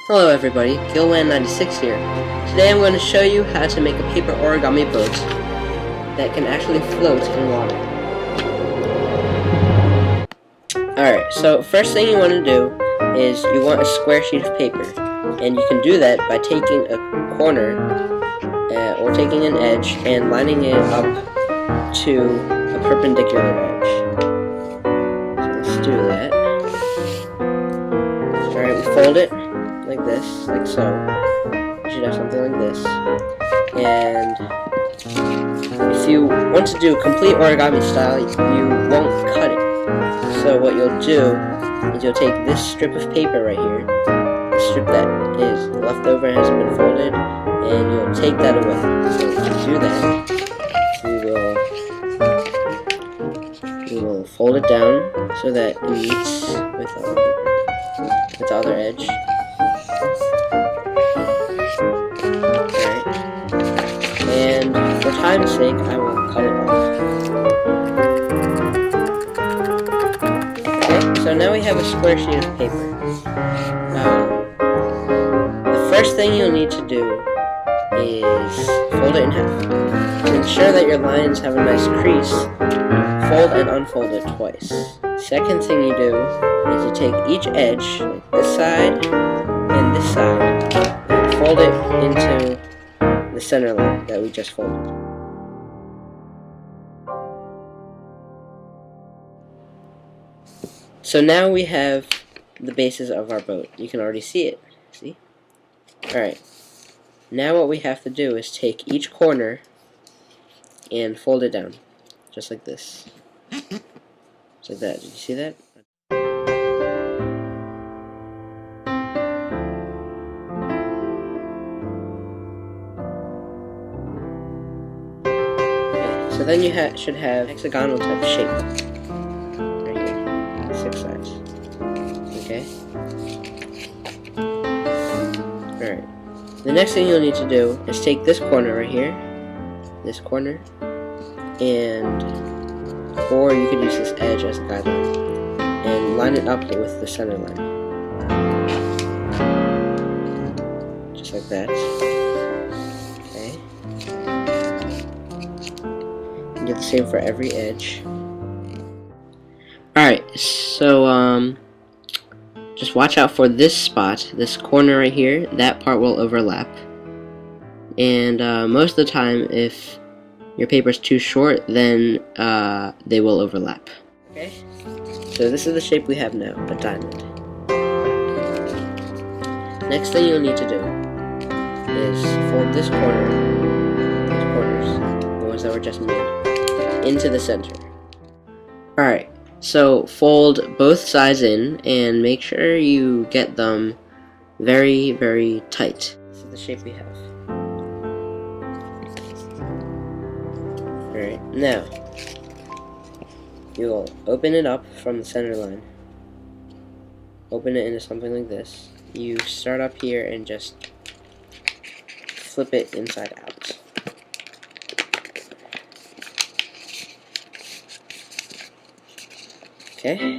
Hello everybody, Gilwan96 here. Today I'm going to show you how to make a paper origami boat that can actually float in water. Alright, so first thing you want to do is you want a square sheet of paper. And you can do that by taking a corner or taking an edge and lining it up to a perpendicular edge. So let's do that. Alright, we fold it like this, like so. You should have something like this. And if you want to do complete origami style, you won't cut it. So what you'll do is you'll take this strip of paper right here, the strip that is left over and hasn't been folded, and you'll take that away. So to do that, we will fold it down so that it meets with the other edge. Alright. And for time's sake, I will cut it off. Okay, so now we have a square sheet of paper. The first thing you'll need to do is fold it in half. To ensure that your lines have a nice crease, fold and unfold it twice. Second thing you do is you take each edge, like this side and this side, and fold it into the center line that we just folded. So now we have the bases of our boat. You can already see it. See? Alright. Now what we have to do is take each corner and fold it down. Just like this. Just like that. Did you see that? Okay, so then you should have hexagonal type shape. Right here. 6 sides. Okay? Alright. The next thing you'll need to do is take this corner right here, this corner, or you could use this edge as a guideline, and line it up with the center line. Just like that. Okay. And do the same for every edge. Alright, so just watch out for this spot, this corner right here. That part will overlap. And most of the time, if your paper's too short, then they will overlap. Okay? So this is the shape we have now, a diamond. Next thing you'll need to do is fold this corner, these corners, the ones that were just made, into the center. Alright. So fold both sides in and make sure you get them very, very tight. This is the shape we have. Alright, now you will open it up from the center line. Open it into something like this. You start up here and just flip it inside out. Okay.